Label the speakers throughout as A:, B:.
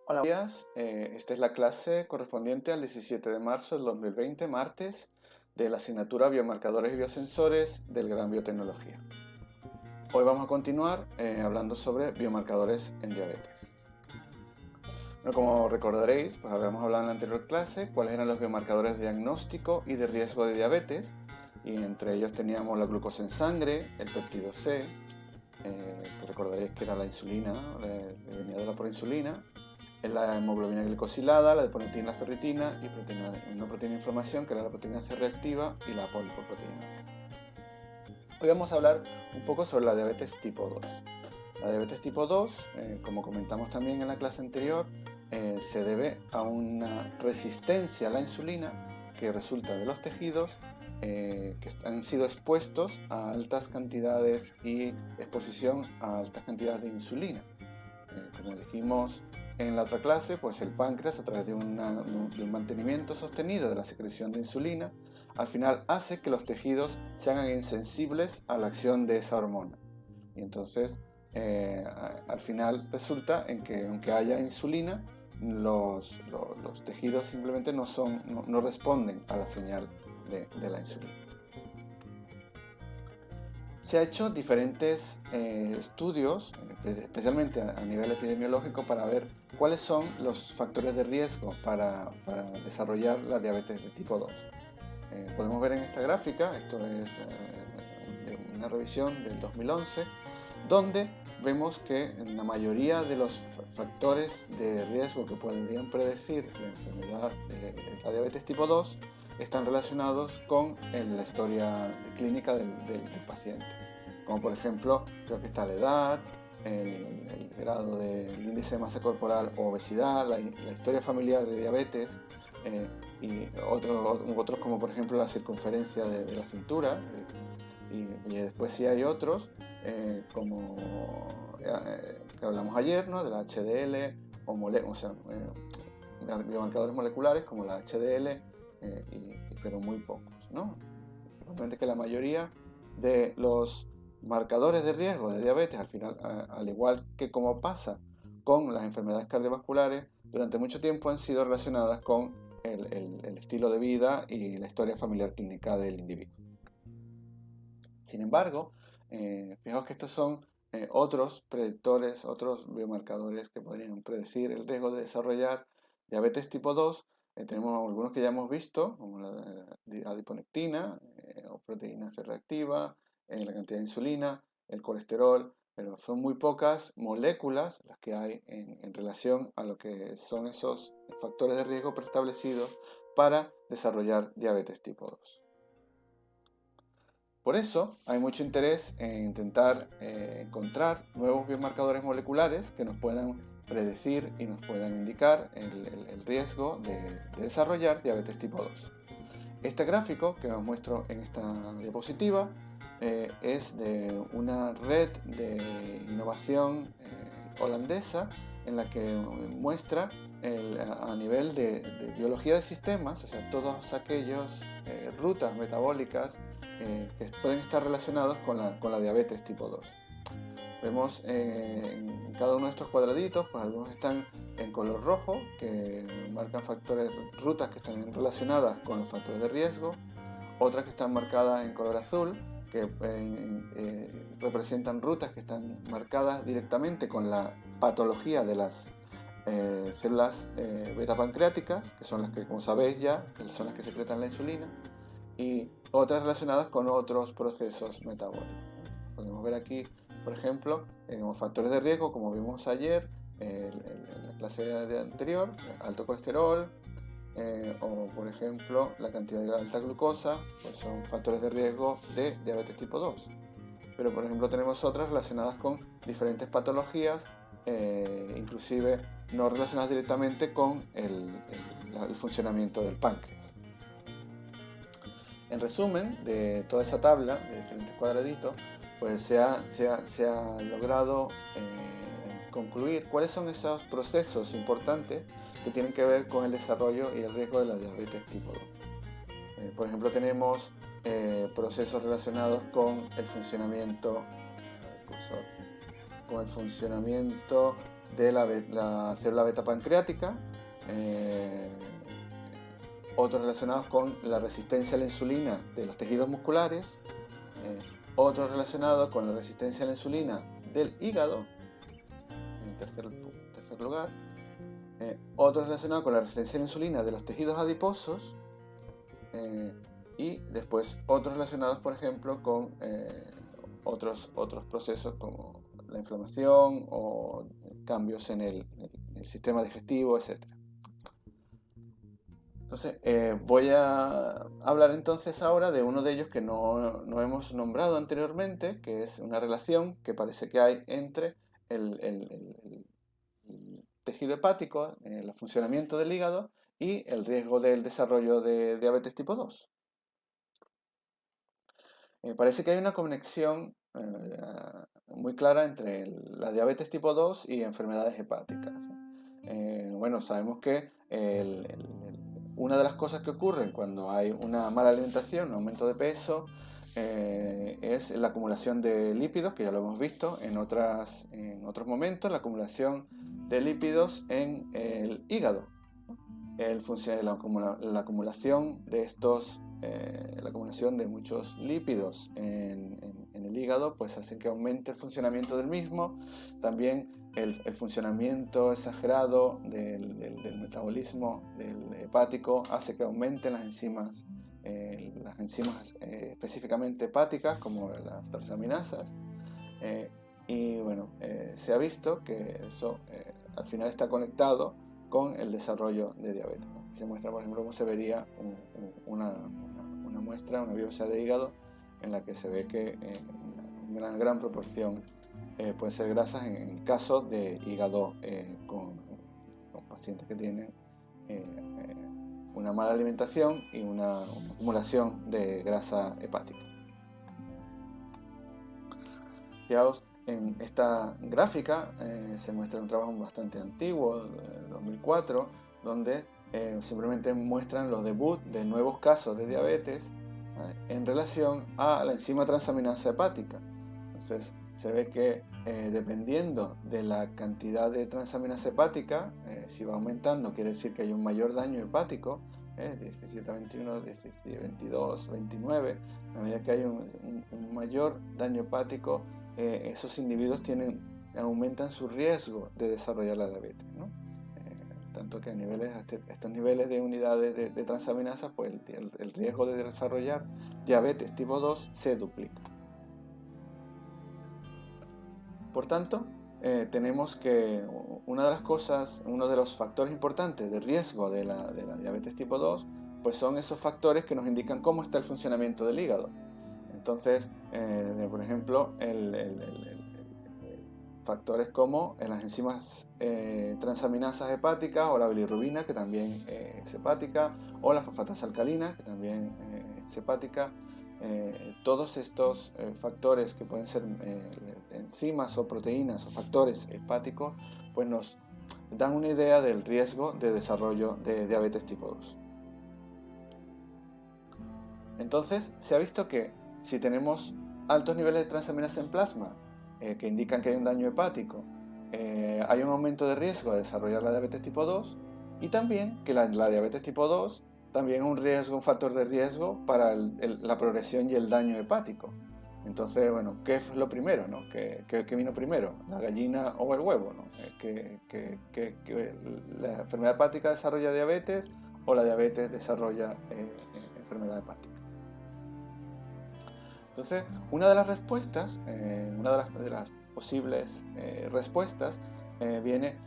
A: Hola, buenos días. Esta es la clase correspondiente al 17 de marzo del 2020, martes, de la asignatura Biomarcadores y Biosensores del Gran Biotecnología. Hoy vamos a continuar hablando sobre biomarcadores en diabetes. Bueno, como recordaréis, pues habíamos hablado en la anterior clase cuáles eran los biomarcadores de diagnóstico y de riesgo de diabetes, y entre ellos teníamos la glucosa en sangre, el péptido C, que recordaréis que era la insulina, ¿no? Venía de la proinsulina, la hemoglobina glicosilada, la adiponectina, la ferritina y una proteína de inflamación que era la proteína C reactiva y la polipoproteína. Hoy vamos a hablar un poco sobre la diabetes tipo 2. La diabetes tipo 2, como comentamos también en la clase anterior, se debe a una resistencia a la insulina que resulta de los tejidos que han sido expuestos a altas cantidades y exposición a altas cantidades de insulina. Como dijimos en la otra clase, pues el páncreas, a través de un mantenimiento sostenido de la secreción de insulina, al final hace que los tejidos se hagan insensibles a la acción de esa hormona. Y entonces, al final resulta en que aunque haya insulina, los tejidos simplemente no responden a la señal de la insulina. Se ha hecho diferentes estudios, especialmente a nivel epidemiológico, para ver cuáles son los factores de riesgo para desarrollar la diabetes de tipo 2. Podemos ver en esta gráfica, esto es una revisión del 2011, donde vemos que la mayoría de los factores de riesgo que podrían predecir la enfermedad de la diabetes tipo 2 están relacionados con la historia clínica del paciente. Como por ejemplo, creo que está la edad, el grado del índice de masa corporal o obesidad, la historia familiar de diabetes, y otros como por ejemplo la circunferencia de la cintura, y después sí hay otros como que hablamos ayer, ¿no? De la HDL, biomarcadores moleculares como la HDL, pero muy pocos, ¿no? Realmente que la mayoría de los marcadores de riesgo de diabetes, al final, al igual que como pasa con las enfermedades cardiovasculares, durante mucho tiempo han sido relacionadas con el estilo de vida y la historia familiar clínica del individuo. Sin embargo, fijaos que estos son otros predictores, otros biomarcadores que podrían predecir el riesgo de desarrollar diabetes tipo 2. Tenemos algunos que ya hemos visto, como la adiponectina o proteína C reactiva, la cantidad de insulina, el colesterol, pero son muy pocas moléculas las que hay en relación a lo que son esos factores de riesgo preestablecidos para desarrollar diabetes tipo 2. Por eso hay mucho interés en intentar encontrar nuevos biomarcadores moleculares que nos puedan predecir y nos puedan indicar el riesgo de desarrollar diabetes tipo 2. Este gráfico que os muestro en esta diapositiva es de una red de innovación holandesa en la que muestra a nivel de biología de sistemas, o sea, todas aquellas rutas metabólicas que pueden estar relacionados con la diabetes tipo 2. Vemos en cada uno de estos cuadraditos, pues algunos están en color rojo, que marcan rutas que están relacionadas con los factores de riesgo, otras que están marcadas en color azul, que representan rutas que están marcadas directamente con la patología de las células beta pancreáticas, que son las que, como sabéis ya, que son las que secretan la insulina, y otras relacionadas con otros procesos metabólicos. Podemos ver aquí, por ejemplo, como factores de riesgo, como vimos ayer en la clase anterior, alto colesterol, o por ejemplo la cantidad de alta glucosa, pues son factores de riesgo de diabetes tipo 2. Pero por ejemplo tenemos otras relacionadas con diferentes patologías, inclusive no relacionadas directamente con el funcionamiento del páncreas. En resumen, de toda esa tabla de diferentes cuadraditos, pues se ha logrado concluir cuáles son esos procesos importantes que tienen que ver con el desarrollo y el riesgo de la diabetes tipo 2. Por ejemplo, tenemos procesos relacionados con el funcionamiento de la célula beta pancreática, otros relacionados con la resistencia a la insulina de los tejidos musculares, otros relacionados con la resistencia a la insulina del hígado, en tercer lugar, otros relacionados con la resistencia a la insulina de los tejidos adiposos, y después otros relacionados, por ejemplo, con otros procesos como la inflamación o cambios en el sistema digestivo, etc. Entonces, voy a hablar entonces ahora de uno de ellos que no hemos nombrado anteriormente, que es una relación que parece que hay entre el tejido hepático, el funcionamiento del hígado y el riesgo del desarrollo de diabetes tipo 2. Parece que hay una conexión muy clara entre la diabetes tipo 2 y enfermedades hepáticas. Bueno, sabemos que una de las cosas que ocurren cuando hay una mala alimentación, un aumento de peso, es la acumulación de lípidos, que ya lo hemos visto en otros momentos, la acumulación de lípidos en el hígado. La acumulación de la acumulación de muchos lípidos en el hígado pues hace que aumente el funcionamiento del mismo. También el funcionamiento exagerado del metabolismo del hepático hace que aumenten las enzimas específicamente hepáticas, como las transaminasas. Y bueno, se ha visto que eso al final está conectado con el desarrollo de diabetes. Se muestra, por ejemplo, cómo se vería una biopsia de hígado en la que se ve que una gran proporción puede ser grasas en el caso de hígado con pacientes que tienen una mala alimentación y una acumulación de grasa hepática. Fijaos, en esta gráfica se muestra un trabajo bastante antiguo, de 2004, donde simplemente muestran los debuts de nuevos casos de diabetes en relación a la enzima transaminasa hepática. Entonces se ve que dependiendo de la cantidad de transaminasa hepática, si va aumentando quiere decir que hay un mayor daño hepático, 17 a 21, 17 a 22, 29, a medida que hay un mayor daño hepático, esos individuos aumentan su riesgo de desarrollar la diabetes, ¿no? Tanto que a estos niveles de unidades de transaminasas, pues el riesgo de desarrollar diabetes tipo 2 se duplica. Por tanto, tenemos que uno de los factores importantes de riesgo de la diabetes tipo 2, pues son esos factores que nos indican cómo está el funcionamiento del hígado. Entonces, por ejemplo, factores como las enzimas transaminasas hepáticas o la bilirrubina, que también es hepática, o la fosfatasa alcalina, que también es hepática. Todos estos factores que pueden ser enzimas o proteínas o factores hepáticos, pues nos dan una idea del riesgo de desarrollo de diabetes tipo 2. Entonces, se ha visto que si tenemos altos niveles de transaminasa en plasma, que indican que hay un daño hepático, hay un aumento de riesgo de desarrollar la diabetes tipo 2, y también que la diabetes tipo 2 también es un factor de riesgo para la progresión y el daño hepático. Entonces, bueno, ¿qué es lo primero, ¿no? ¿Qué vino primero? ¿La gallina o el huevo, ¿no? ¿Que la enfermedad hepática desarrolla diabetes o la diabetes desarrolla enfermedad hepática? Entonces, una de las respuestas, una de las posibles respuestas viene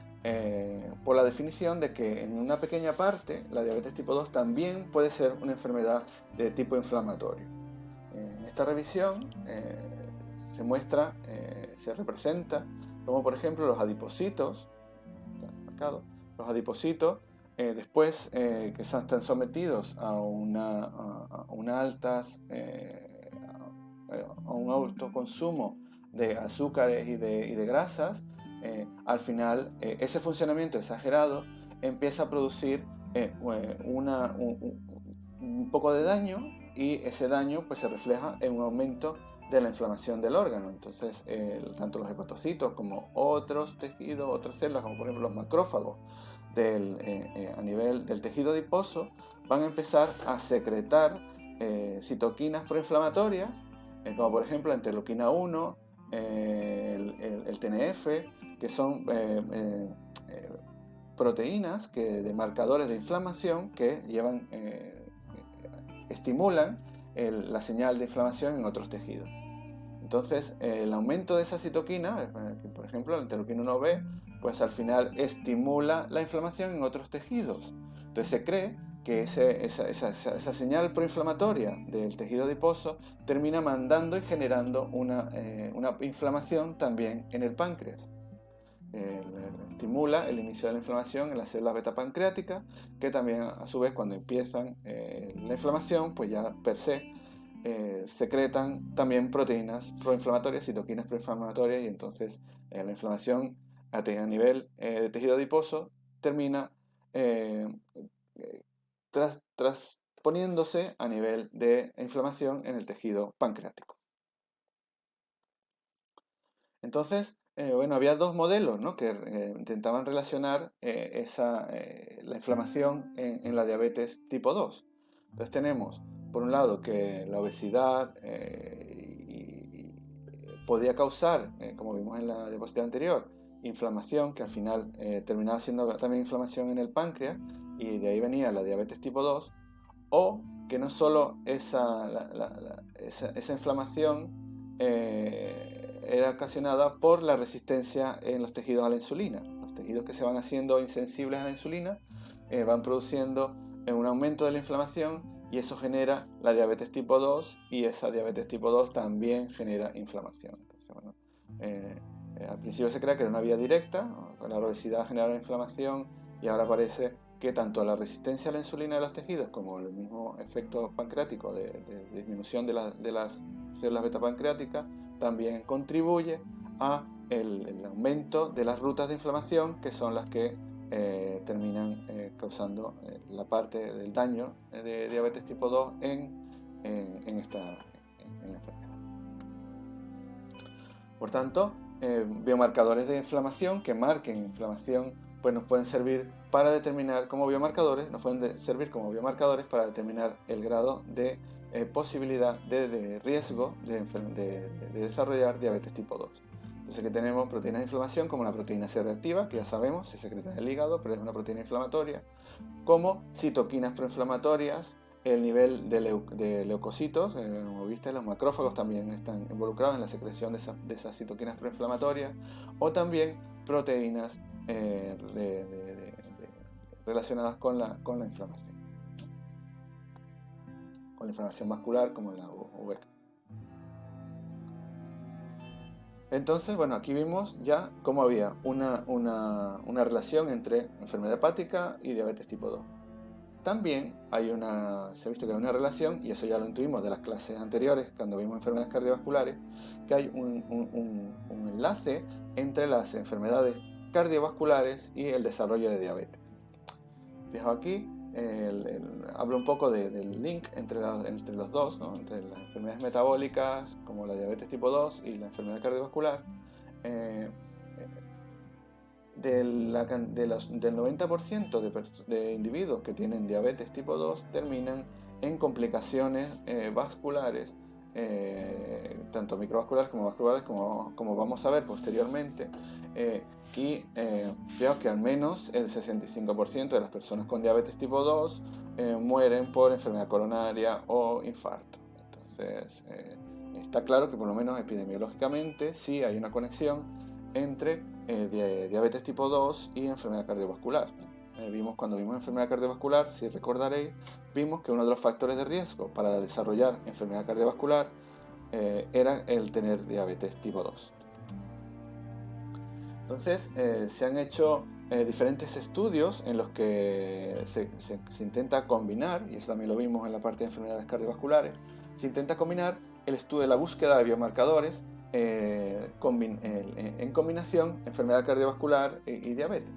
A: por la definición de que en una pequeña parte la diabetes tipo 2 también puede ser una enfermedad de tipo inflamatorio. En esta revisión se representa como, por ejemplo, los adipocitos, los adipocitos después que están sometidos a un alto consumo de azúcares y de grasas, al final ese funcionamiento exagerado empieza a producir un poco de daño, y ese daño pues se refleja en un aumento de la inflamación del órgano. Entonces, tanto los hepatocitos como otros tejidos, otras células, como por ejemplo los macrófagos a nivel del tejido adiposo, van a empezar a secretar citoquinas proinflamatorias, como por ejemplo la interleuquina 1, el TNF, que son proteínas de marcadores de inflamación que estimulan la señal de inflamación en otros tejidos. Entonces, el aumento de esa citoquina, por ejemplo, la interleuquina 1b, pues al final estimula la inflamación en otros tejidos. Entonces se cree que esa señal proinflamatoria del tejido adiposo termina mandando y generando una inflamación también en el páncreas. Estimula el inicio de la inflamación en las células beta pancreáticas, que también a su vez cuando empiezan la inflamación, pues ya per se secretan también proteínas proinflamatorias, citoquinas proinflamatorias, y entonces la inflamación a nivel de tejido adiposo termina transponiéndose a nivel de inflamación en el tejido pancreático. Entonces, bueno, había dos modelos, ¿no?, que intentaban relacionar la inflamación en la diabetes tipo 2. Entonces tenemos, por un lado, que la obesidad podía causar, como vimos en la diapositiva anterior, inflamación, que al final terminaba siendo también inflamación en el páncreas, y de ahí venía la diabetes tipo 2, o que no solo esa inflamación era ocasionada por la resistencia en los tejidos a la insulina. Los tejidos que se van haciendo insensibles a la insulina van produciendo un aumento de la inflamación, y eso genera la diabetes tipo 2, y esa diabetes tipo 2 también genera inflamación. Entonces, bueno, al principio se creía que era una vía directa, la obesidad generaba inflamación, y ahora parece que tanto la resistencia a la insulina de los tejidos como el mismo efecto pancreático de disminución de las células beta pancreáticas también contribuye a el aumento de las rutas de inflamación, que son las que terminan causando la parte del daño de diabetes tipo 2 en la enfermedad. Por tanto, biomarcadores de inflamación que marquen inflamación pues nos pueden servir para determinar como biomarcadores, para determinar el grado de posibilidad de riesgo de desarrollar diabetes tipo 2. Entonces aquí tenemos proteínas de inflamación como la proteína C reactiva, que ya sabemos, se secreta en el hígado, pero es una proteína inflamatoria, como citoquinas proinflamatorias, el nivel de leucocitos, como viste, los macrófagos también están involucrados en la secreción de esas citoquinas proinflamatorias, o también proteínas relacionadas con la inflamación. Con la inflamación vascular, como la UVEC. Entonces, bueno, aquí vimos ya cómo había una relación entre enfermedad hepática y diabetes tipo 2. También se ha visto que hay una relación, y eso ya lo intuimos de las clases anteriores, cuando vimos enfermedades cardiovasculares, que hay un enlace entre las enfermedades cardiovasculares y el desarrollo de diabetes. Fijaos aquí, hablo un poco del link entre los dos, ¿no?, entre las enfermedades metabólicas como la diabetes tipo 2 y la enfermedad cardiovascular. Del 90% de individuos que tienen diabetes tipo 2 terminan en complicaciones vasculares, tanto microvasculares como vasculares, como vamos a ver posteriormente, veo que al menos el 65% de las personas con diabetes tipo 2 mueren por enfermedad coronaria o infarto. Entonces está claro que por lo menos epidemiológicamente sí hay una conexión entre diabetes tipo 2 y enfermedad cardiovascular. Cuando vimos enfermedad cardiovascular, si recordaréis, vimos que uno de los factores de riesgo para desarrollar enfermedad cardiovascular era el tener diabetes tipo 2. Entonces, se han hecho diferentes estudios en los que se intenta combinar, y eso también lo vimos en la parte de enfermedades cardiovasculares, se intenta combinar el estudio de la búsqueda de biomarcadores en combinación enfermedad cardiovascular y diabetes.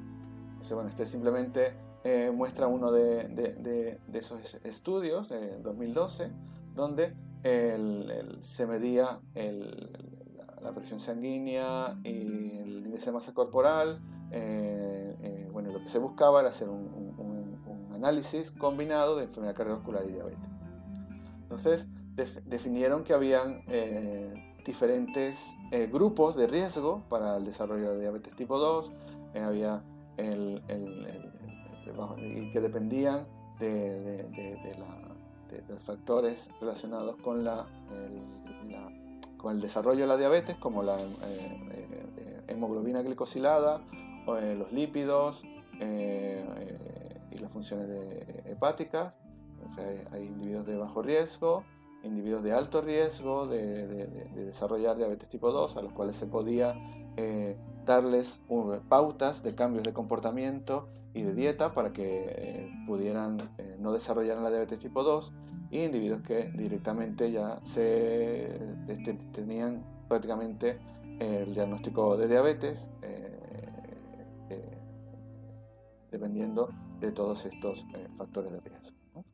A: Entonces, bueno, este simplemente muestra uno de esos estudios de 2012, donde se medía la presión sanguínea y el índice de masa corporal. Bueno, lo que se buscaba era hacer un análisis combinado de enfermedad cardiovascular y diabetes. Entonces definieron que habían diferentes grupos de riesgo para el desarrollo de diabetes tipo 2, había y que dependían de los factores relacionados con con el desarrollo de la diabetes, como la hemoglobina glicosilada, los lípidos y las funciones hepáticas. O sea, hay individuos de bajo riesgo, individuos de alto riesgo de desarrollar diabetes tipo 2, a los cuales se podía darles pautas de cambios de comportamiento y de dieta para que pudieran no desarrollar la diabetes tipo 2, y individuos que directamente ya tenían prácticamente el diagnóstico de diabetes, dependiendo de todos estos factores de riesgo, ¿no?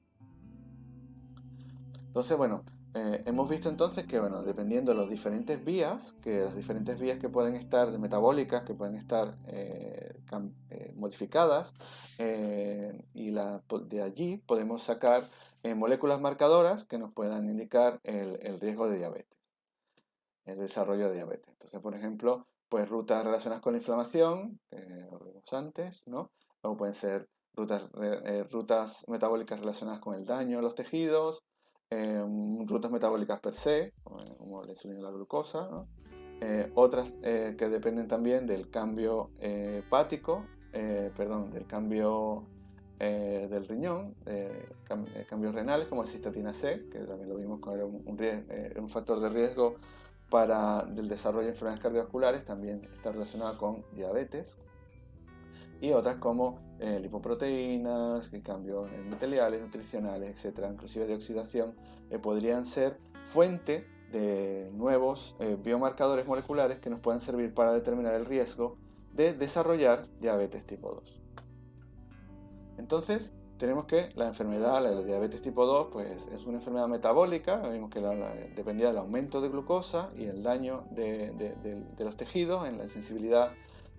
A: Entonces, bueno, hemos visto entonces que, bueno, dependiendo de las diferentes vías que pueden estar metabólicas, que pueden estar modificadas, y de allí podemos sacar moléculas marcadoras que nos puedan indicar el riesgo de diabetes, el desarrollo de diabetes. Entonces, por ejemplo, pues rutas relacionadas con la inflamación, que lo vimos antes, ¿no? O pueden ser rutas metabólicas relacionadas con el daño a los tejidos, rutas metabólicas per se, como la insulina y la glucosa, ¿no? Otras que dependen también del cambio hepático, del cambio del riñón, cambios renales como la cistatina C, que también lo vimos que era un factor de riesgo del desarrollo de enfermedades cardiovasculares, también está relacionada con diabetes. Y otras como lipoproteínas, cambios endoteliales, nutricionales, etc., inclusive de oxidación, podrían ser fuente de nuevos biomarcadores moleculares que nos puedan servir para determinar el riesgo de desarrollar diabetes tipo 2. Entonces, tenemos que la diabetes tipo 2, pues, es una enfermedad metabólica. Vimos que dependía del aumento de glucosa y el daño de los tejidos en la sensibilidad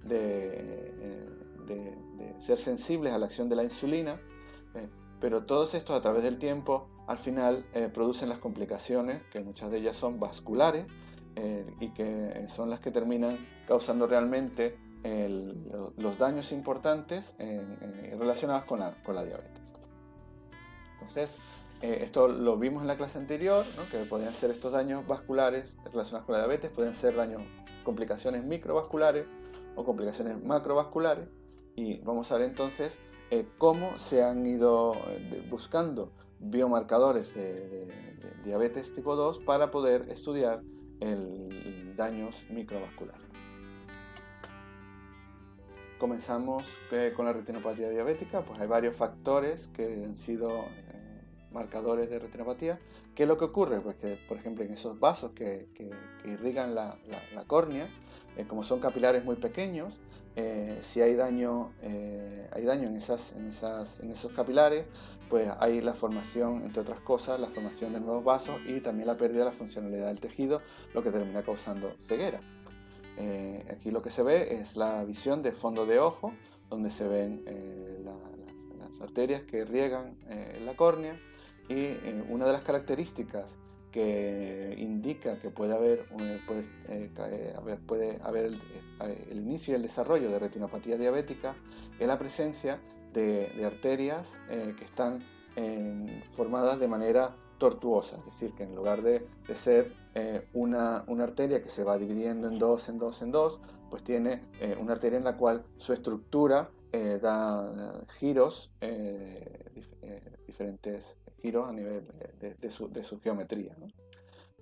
A: de ser sensibles a la acción de la insulina, pero todos estos a través del tiempo al final producen las complicaciones, que muchas de ellas son vasculares, y que son las que terminan causando realmente los daños importantes relacionados con la diabetes. Entonces, esto lo vimos en la clase anterior, ¿no? Que podrían ser estos daños vasculares relacionados con la diabetes, pueden ser complicaciones microvasculares o complicaciones macrovasculares, y vamos a ver entonces cómo se han ido buscando biomarcadores de diabetes tipo 2 para poder estudiar daños microvasculares. Comenzamos con la retinopatía diabética. Pues hay varios factores que han sido marcadores de retinopatía. ¿Qué es lo que ocurre? Pues que, por ejemplo, en esos vasos que irrigan la córnea, como son capilares muy pequeños, si hay daño en esos capilares, pues hay la formación, entre otras cosas, la formación de nuevos vasos y también la pérdida de la funcionalidad del tejido, lo que termina causando ceguera. Aquí lo que se ve es la visión de fondo de ojo, donde se ven las arterias que riegan la córnea, y una de las características que indica que puede haber el inicio y el desarrollo de retinopatía diabética es la presencia de arterias que están formadas de manera tortuosa, es decir, que en lugar de ser una arteria que se va dividiendo en dos, pues tiene una arteria en la cual su estructura da giros, diferentes giros a nivel de su geometría, ¿no?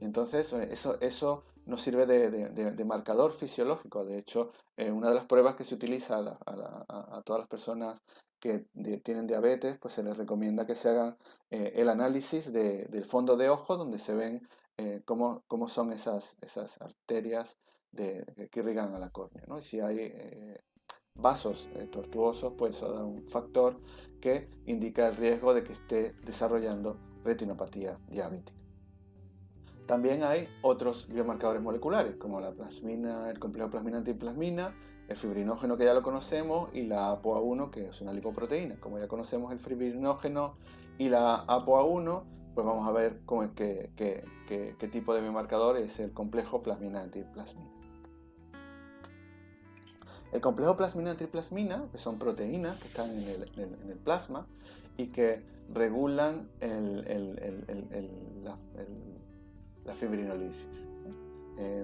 A: Y entonces eso nos sirve de marcador fisiológico. De hecho, una de las pruebas que se utiliza a todas las personas que tienen diabetes, pues se les recomienda que se hagan el análisis del fondo de ojo, donde se ven cómo son esas arterias que irrigan a la córnea, ¿no? Y si hay vasos tortuosos, pues eso da un factor que indica el riesgo de que esté desarrollando retinopatía diabética. También hay otros biomarcadores moleculares, como la plasmina, el complejo plasmina-antiplasmina, el fibrinógeno, que ya lo conocemos, y la ApoA1, que es una lipoproteína. Como ya conocemos el fibrinógeno y la ApoA1, pues vamos a ver qué tipo de biomarcador es el complejo plasmina-antiplasmina. El complejo plasmina-antiplasmina, que son proteínas que están en el plasma y que regulan la fibrinolisis.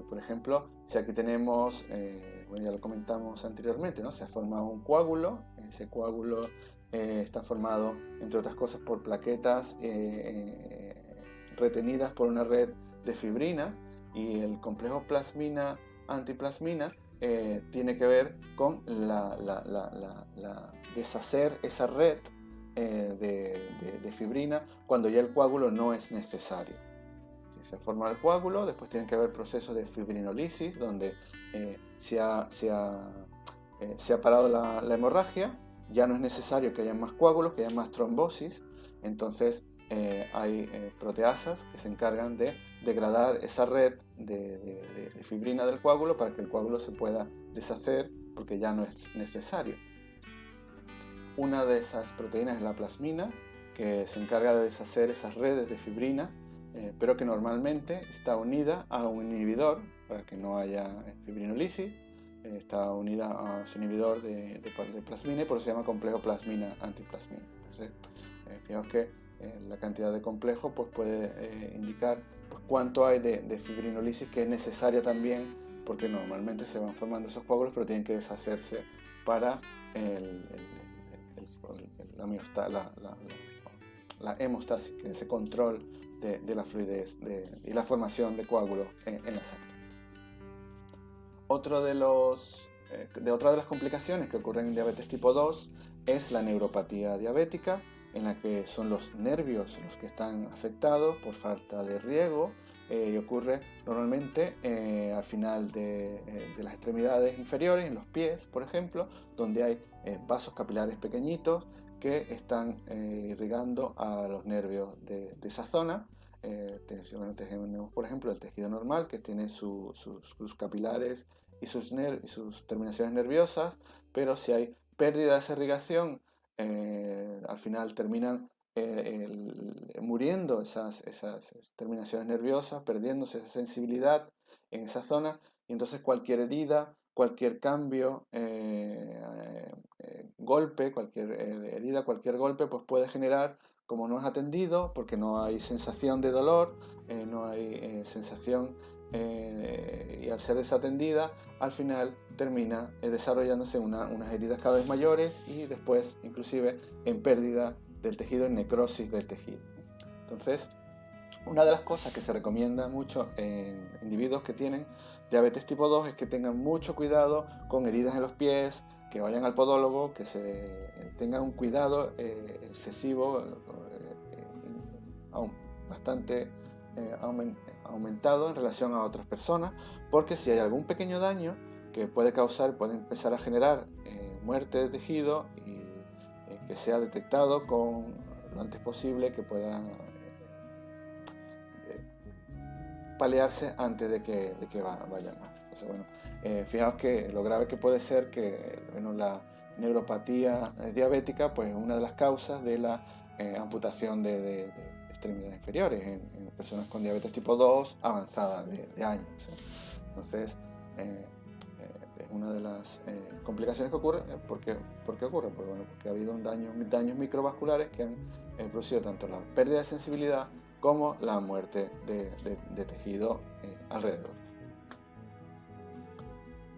A: Por ejemplo, si aquí tenemos, bueno, ya lo comentamos anteriormente, ¿no? Se ha formado un coágulo. Ese coágulo está formado, entre otras cosas, por plaquetas retenidas por una red de fibrina, y el complejo plasmina-antiplasmina tiene que ver con deshacer esa red de fibrina cuando ya el coágulo no es necesario. Se forma el coágulo, después tienen que haber procesos de fibrinolisis donde se ha parado la hemorragia, ya no es necesario que haya más coágulos, que haya más trombosis, entonces hay proteasas que se encargan de degradar esa red de fibrina del coágulo para que el coágulo se pueda deshacer porque ya no es necesario. Una de esas proteínas es la plasmina, que se encarga de deshacer esas redes de fibrina, pero que normalmente está unida a un inhibidor para que no haya fibrinolisis. Está unida a su inhibidor de plasmina y por eso se llama complejo plasmina-antiplasmina. Entonces, fijaos que la cantidad de complejo pues, puede indicar pues, cuánto hay de fibrinolisis, que es necesaria también, porque normalmente se van formando esos coágulos, pero tienen que deshacerse para la hemostasis, que es ese control de la fluidez y la formación de coágulos en la sangre. Otra de las complicaciones que ocurren en diabetes tipo 2 es la neuropatía diabética, en la que son los nervios los que están afectados por falta de riego, y ocurre normalmente al final de las extremidades inferiores, en los pies, por ejemplo, donde hay vasos capilares pequeñitos que están irrigando a los nervios de esa zona. Tenemos, por ejemplo, el tejido normal, que tiene sus capilares y sus terminaciones nerviosas, pero si hay pérdida de esa irrigación, al final terminan muriendo esas terminaciones nerviosas, perdiéndose esa sensibilidad en esa zona, y entonces cualquier herida, cualquier cambio, golpe, cualquier herida, cualquier golpe, pues puede generar, como no es atendido, porque no hay sensación de dolor, no hay sensación, y al ser desatendida, al final termina desarrollándose unas heridas cada vez mayores y después inclusive en pérdida del tejido, en necrosis del tejido. Entonces, una de las cosas que se recomienda mucho en individuos que tienen diabetes tipo 2 es que tengan mucho cuidado con heridas en los pies, que vayan al podólogo, que se tengan un cuidado excesivo, bastante aumentado en relación a otras personas, porque si hay algún pequeño daño que puede empezar a generar muerte de tejido, y que sea detectado lo antes posible, que pueda paliarse antes de que vaya más. Entonces, bueno, fijaos que lo grave que puede ser que la neuropatía diabética pues es una de las causas de la amputación de extremidades inferiores en personas con diabetes tipo 2 avanzada de años. Entonces, es una de las complicaciones que ocurre. ¿Por qué ocurre? Pues, bueno, porque ha habido daños microvasculares que han producido tanto la pérdida de sensibilidad como la muerte de tejido alrededor.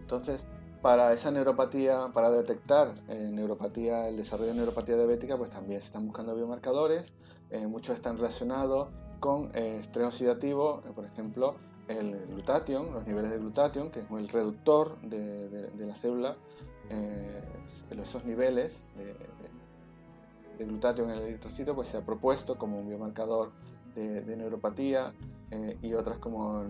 A: Entonces, para esa neuropatía, para detectar el desarrollo de neuropatía diabética, pues también se están buscando biomarcadores. Muchos están relacionados con estrés oxidativo, por ejemplo, el glutatión, los niveles de glutatión, que es el reductor de la célula. Esos niveles de glutatión en el eritrocito pues se ha propuesto como un biomarcador de neuropatía, y otras como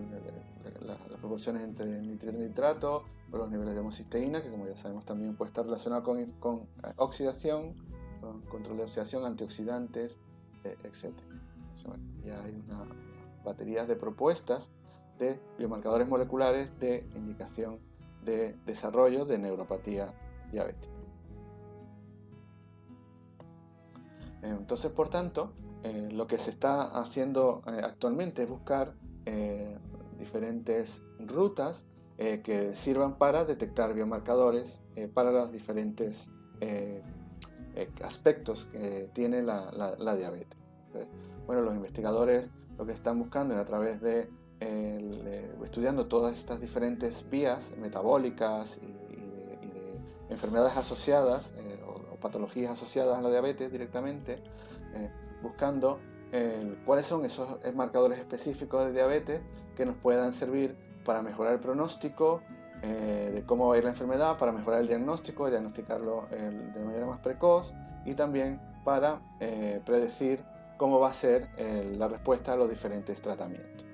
A: las proporciones entre nitrito y nitrato, o los niveles de homocisteína, que como ya sabemos también puede estar relacionado con oxidación, con control de oxidación, antioxidantes, etc. Entonces, bueno, ya hay baterías de propuestas de biomarcadores moleculares de indicación de desarrollo de neuropatía diabética. Entonces, por tanto, lo que se está haciendo actualmente es buscar diferentes rutas que sirvan para detectar biomarcadores para los diferentes aspectos que tiene la diabetes. Entonces, bueno, los investigadores lo que están buscando es a través de estudiando todas estas diferentes vías metabólicas y de enfermedades asociadas o patologías asociadas a la diabetes directamente, buscando cuáles son esos marcadores específicos de diabetes que nos puedan servir para mejorar el pronóstico de cómo va a ir la enfermedad, para mejorar el diagnóstico y diagnosticarlo de manera más precoz, y también para predecir cómo va a ser la respuesta a los diferentes tratamientos.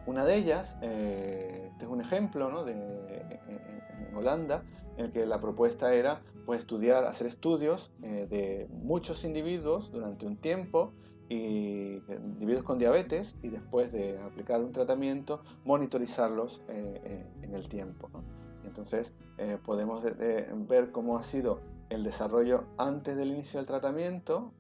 A: Una de ellas, este es un ejemplo, ¿no? en Holanda, en el que la propuesta era pues, hacer estudios de muchos individuos durante un tiempo, y individuos con diabetes, y después de aplicar un tratamiento, monitorizarlos en el tiempo, ¿no? Y entonces podemos ver cómo ha sido el desarrollo antes del inicio del tratamiento,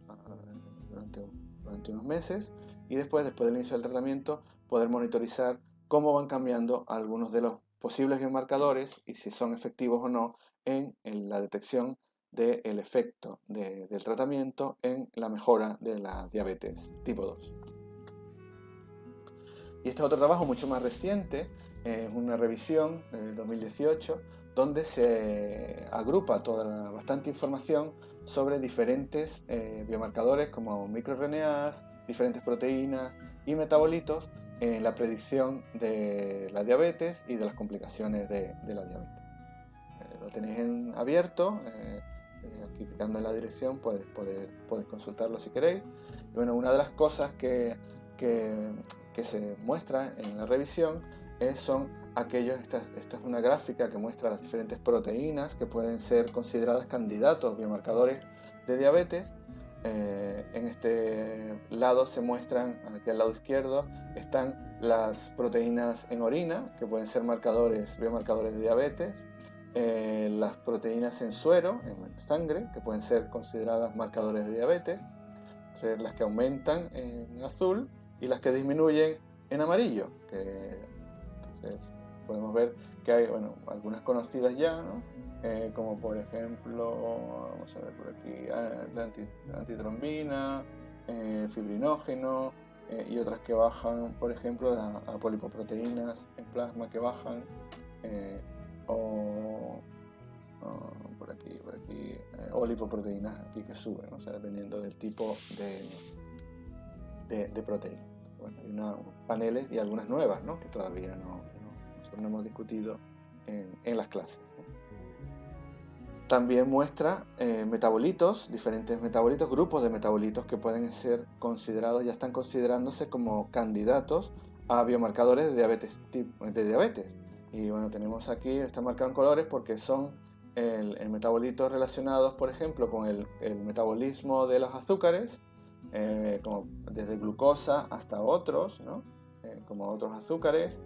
A: durante unos meses, y después del inicio del tratamiento, poder monitorizar cómo van cambiando algunos de los posibles biomarcadores y si son efectivos o no en la detección del efecto del tratamiento en la mejora de la diabetes tipo 2. Y este es otro trabajo mucho más reciente, es una revisión de 2018, donde se agrupa bastante información sobre diferentes biomarcadores como microRNAs, diferentes proteínas y metabolitos en la predicción de la diabetes y de las complicaciones de la diabetes. Lo tenéis en abierto, aquí clicando en la dirección podéis consultarlo si queréis. Y bueno, una de las cosas que se muestra en la revisión son esta es una gráfica que muestra las diferentes proteínas que pueden ser consideradas candidatos biomarcadores de diabetes. En este lado se muestran, aquí al lado izquierdo, están las proteínas en orina, que pueden ser biomarcadores de diabetes, las proteínas en suero, en sangre, que pueden ser consideradas marcadores de diabetes, las que aumentan en azul y las que disminuyen en amarillo. Entonces podemos ver que hay algunas conocidas ya, ¿no? Como por ejemplo, vamos a ver por aquí, la antitrombina, fibrinógeno, y otras que bajan, por ejemplo, las polipoproteínas en plasma que bajan, o por aquí, o lipoproteínas aquí que suben, o sea, dependiendo del tipo de proteína. Bueno, hay unos paneles y algunas nuevas, ¿no? Que todavía nosotros no hemos discutido en las clases. También muestra metabolitos, diferentes metabolitos, grupos de metabolitos que pueden ser considerados, ya están considerándose como candidatos a biomarcadores de diabetes. Y bueno, tenemos aquí, está marcado en colores porque son el metabolitos relacionados, por ejemplo, con el metabolismo de los azúcares, como desde glucosa hasta otros, ¿no? Como otros azúcares.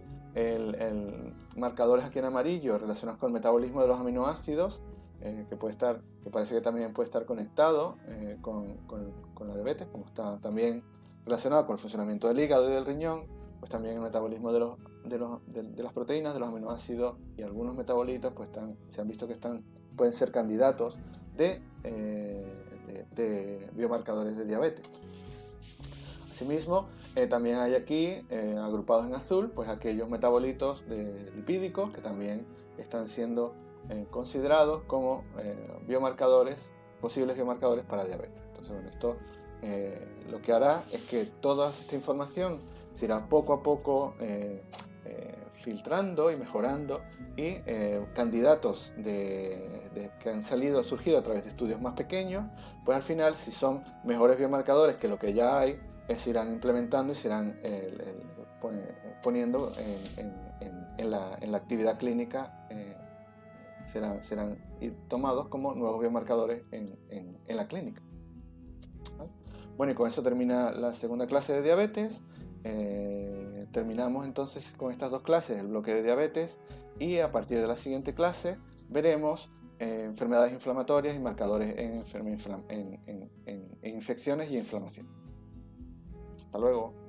A: Marcadores aquí en amarillo relacionados con el metabolismo de los aminoácidos, que parece que también puede estar conectado con la diabetes, como está también relacionado con el funcionamiento del hígado y del riñón, pues también el metabolismo de las proteínas, de los aminoácidos y algunos metabolitos, pues se han visto que pueden ser candidatos de biomarcadores de diabetes. Asimismo, también hay aquí, agrupados en azul, pues aquellos metabolitos lipídicos que también están siendo considerados como posibles biomarcadores para diabetes. Entonces, bueno, esto lo que hará es que toda esta información se irá poco a poco filtrando y mejorando, y candidatos que han surgido a través de estudios más pequeños, pues al final, si son mejores biomarcadores que lo que ya hay, se irán implementando y se irán poniendo en la actividad clínica, serán tomados como nuevos biomarcadores en la clínica. Bueno, y con eso termina la segunda clase de diabetes. Terminamos entonces con estas dos clases, el bloque de diabetes, y a partir de la siguiente clase veremos enfermedades inflamatorias y marcadores en infecciones y inflamación. Hasta luego.